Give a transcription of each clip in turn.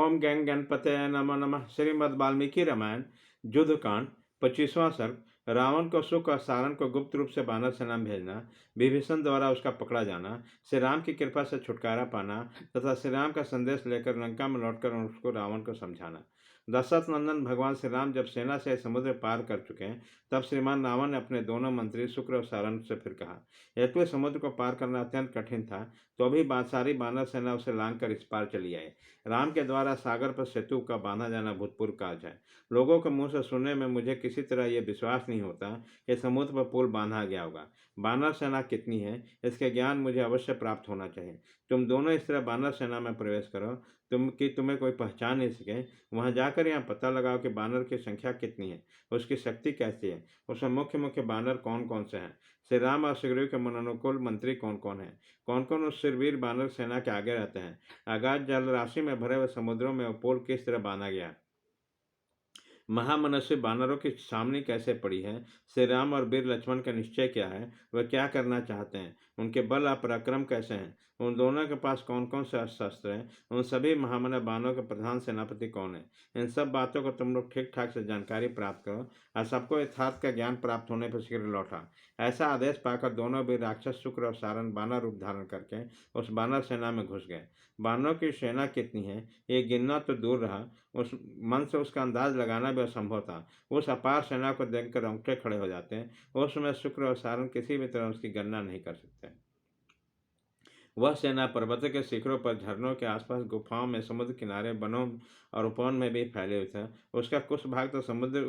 ओम गंग गणपते नमः नमः। श्रीमद् वाल्मीकि रामायण युद्धकांड 25वां सर्ग। रावण को सुख और सारण को गुप्त रूप से वानर सेना में भेजना, विभीषण द्वारा उसका पकड़ा जाना, श्री राम की कृपा से छुटकारा पाना तथा श्री राम का संदेश लेकर लंका में लौटकर उसको रावण को समझाना। दशरथ नंदन भगवान श्री राम जब सेना से समुद्र पार कर चुके तब श्रीमान रावण ने अपने दोनों मंत्री शुक्र और सारण से फिर कहा, यद्यपि समुद्र को पार करना अत्यंत कठिन था तो भी सारी वानर सेना उसे लांग कर इस पार चली आई। राम के द्वारा सागर पर सेतु का बांधा जाना भूतपूर्व काज है। लोगों के मुंह से सुनने में मुझे किसी तरह यह विश्वास नहीं होता कि समुद्र पर पुल बांधा गया होगा। बानर सेना कितनी है इसके ज्ञान मुझे अवश्य प्राप्त होना चाहिए। तुम दोनों इस तरह बानर सेना में प्रवेश करो तुम्हें कोई पहचान नहीं सके। वहां जाकर यहाँ पता लगाओ कि बानर की संख्या कितनी है, उसकी शक्ति कैसी है, उसमें मुख्य मुख्य बानर कौन कौन से हैं, श्री राम और सुग्रीव के मनोनुकूल मंत्री कौन कौन है, कौन कौन उस शूरवीर बानर सेना के आगे रहते हैं, अगाध जलराशि में भरे हुए समुद्रों में पुल किस तरह बांधा गया, महामनुष्य बानरों की सामने कैसे पड़ी है, श्री राम और वीर लक्ष्मण का निश्चय क्या है, वह क्या करना चाहते हैं, उनके बल और पराक्रम कैसे हैं, उन दोनों के पास कौन कौन से शस्त्र हैं, उन सभी महामना बानों के प्रधान सेनापति कौन है। इन सब बातों को तुम लोग ठीक ठाक से जानकारी प्राप्त करो और सबको यथार्थ का ज्ञान प्राप्त होने पर शीघ्र लौटा। ऐसा आदेश पाकर दोनों वीर राक्षस शुक्र और सारण बानर रूप धारण करके उस बानर सेना में घुस गए। बानरों की सेना कितनी है ये गिनना तो दूर रहा, उस मन से उसका अंदाज लगाना भी असंभव था। उस अपार सेना को देखकर रोंगटे खड़े हो जाते हैं। उस समय शुक्र और सारण किसी भी तरह उसकी गणना नहीं कर सकते। वह सेना पर्वत के शिखरों पर, झरनों के आसपास, गुफाओं में, समुद्र किनारे, वनों और उपवन में भी फैले हुए थे। उसका कुछ भाग तो समुद्र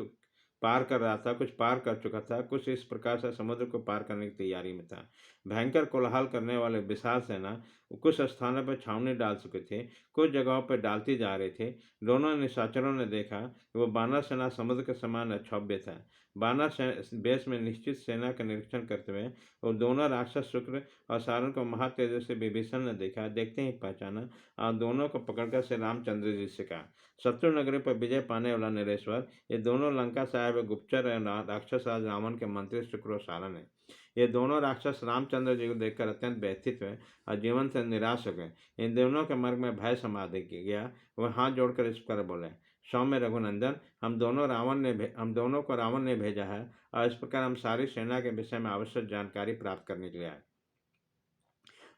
पार कर रहा था, कुछ पार कर चुका था, कुछ इस प्रकार से समुद्र को पार करने की तैयारी में था। भयंकर कोलाहल करने वाले विशाल सेना कुछ स्थानों पर छावनी डाल चुके थे, कुछ जगहों पर डालती जा रही थी। दोनों निशाचरों ने देखा कि वह बानर सेना समुद्र के समान अक्षोभ्य था। बानर बेस में निश्चित सेना का निरीक्षण करते हुए वो दोनों राक्षस शुक्र और सारण को महातेजस्वी विभीषण ने देखा, देखते ही पहचाना और दोनों को पकड़कर श्री रामचंद्र जी से कहा, शत्रु नगरी पर विजय पाने वाला नरेश्वर, ये दोनों लंका साहिब गुप्तचर राक्षस राज रावण के मंत्री शुक्र और सारण है। ये दोनों राक्षस रामचंद्र जी को देखकर अत्यंत व्यथित हुए और जीवन से निराश हो गए। इन दोनों के मर्ग में भय समा गया। वह हाथ जोड़कर इस पर बोले, सौम्य रघुनंदन, हम दोनों को रावण ने भेजा है और इस प्रकार हम सारी सेना के विषय में आवश्यक जानकारी प्राप्त करने के लिए आए।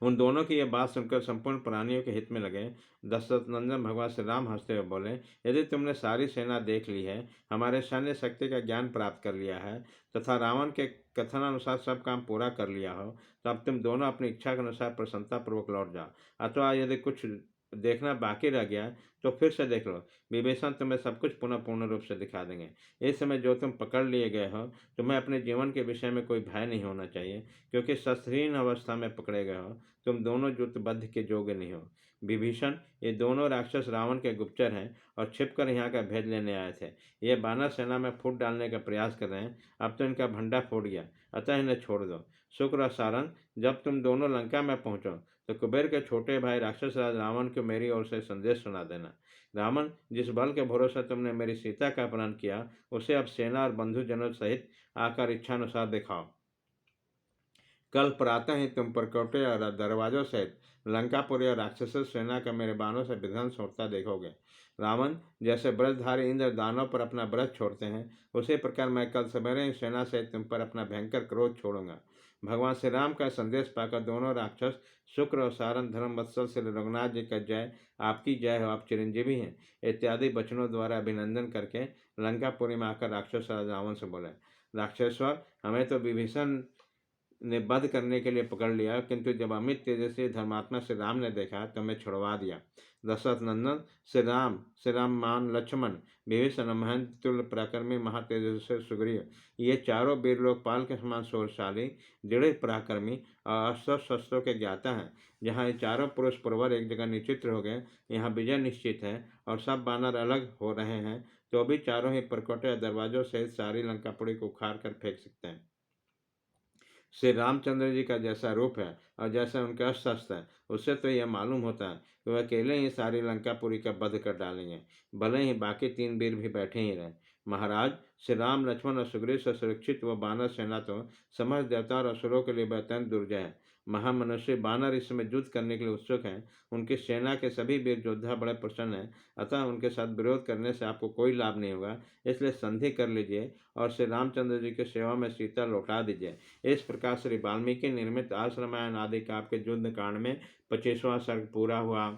उन दोनों की यह बात सुनकर संपूर्ण प्राणियों के हित में लगे। दशरथ नंदन भगवान श्री राम हंसते हुए बोले, यदि तुमने सारी सेना देख ली है, हमारे सैन्य शक्ति का ज्ञान प्राप्त कर लिया है तथा रावण के कथनानुसार सब काम पूरा कर लिया हो, तो अब तुम दोनों अपनी इच्छा के अनुसार प्रसन्नतापूर्वक लौट जाओ। अथवा यदि कुछ देखना बाकी रह गया तो फिर से देख लो, विभीषण तुम्हें सब कुछ पुनः पूर्ण रूप से दिखा देंगे। इस समय जो तुम पकड़ लिए गए हो, तुम्हें अपने जीवन के विषय में कोई भय नहीं होना चाहिए, क्योंकि शस्त्रहीन अवस्था में पकड़े गए हो। तुम दोनों युद्धबद्ध के योग्य नहीं हो। विभीषण, ये दोनों राक्षस रावण के गुप्तचर हैं और छिपकर यहाँ का भेद लेने आए थे। ये बानर सेना में फूट डालने का प्रयास कर रहे हैं। अब तो इनका भंडा फूट गया, अतः इन्हें छोड़ दो। शुक्र और सारण, जब तुम दोनों लंका में पहुंचो तो कुबेर के छोटे भाई राक्षस राज रावण को मेरी ओर से संदेश सुना देना। रावण, जिस बल के भरोसे तुमने मेरी सीता का अपहरण किया, उसे अब सेना और बंधुजनों सहित आकर इच्छानुसार दिखाओ। कल प्रातः ही तुम परकोटे और दरवाजों सहित लंकापुरी और राक्षस सेना का मेरे बाणों से विध्वंस होता देखोगे। रावण, जैसे ब्रजधारी इंद्र दानों पर अपना ब्रज छोड़ते हैं, उसी प्रकार मैं कल सवेरे ही सेना सहित तुम पर अपना भयंकर क्रोध छोड़ूंगा। भगवान श्री राम का संदेश पाकर दोनों राक्षस शुक्र और सारण धर्मवत्सल श्री रघुनाथ जी का जय, आपकी जय हो, आप चिरंजीवी हैं, इत्यादि वचनों द्वारा अभिनंदन करके लंकापुरी में आकर राक्षस रावण से बोले, राक्षसेश्वर, हमें तो विभीषण ने वध करने के लिए पकड़ लिया, किंतु जब अमित तेजस्वी धर्मात्मा श्री राम ने देखा तो मैं छुड़वा दिया। दशरथ नंदन, श्री राम मान लक्ष्मण, विभीषण, महेंद्र तुल्य पराक्रमी महातेजस्वी सुग्रीव, ये चारों वीर लोकपाल के समान शौरशाली, दृढ़ पराक्रमी और अस्त्र शस्त्रों के ज्ञाता हैं। जहाँ ये चारों पुरुष पुरवर एक जगह निश्चित्र हो गए, यहाँ विजय निश्चित है और सब बानर अलग हो रहे हैं, तो भी चारों ही परकोटे दरवाजों सहित सारी लंकापुरी को उखाड़ कर फेंक सकते हैं। श्री रामचंद्र जी का जैसा रूप है और जैसा उनका अस्त्र है, उससे तो यह मालूम होता है कि वह अकेले ही सारी लंकापुरी का वध कर डालेंगे, भले ही बाकी तीन वीर भी बैठे ही रहे। महाराज, श्री राम, लक्ष्मण और सुग्रीव से सुरक्षित वह बानर सेना तो समस्त देवता और असुरों के लिए अत्यंत दुर्जय है। महामनुष्य बानर इस समय युद्ध करने के लिए उत्सुक हैं। उनकी सेना के सभी वीर योद्धा बड़े प्रसन्न हैं, अतः उनके साथ विरोध करने से आपको कोई लाभ नहीं होगा। इसलिए संधि कर लीजिए और श्री रामचंद्र जी की सेवा में सीता लौटा दीजिए। इस प्रकार श्री वाल्मीकि निर्मित आश्रमायण आदि काव्य के युद्ध कांड में 25वां सर्ग पूरा हुआ।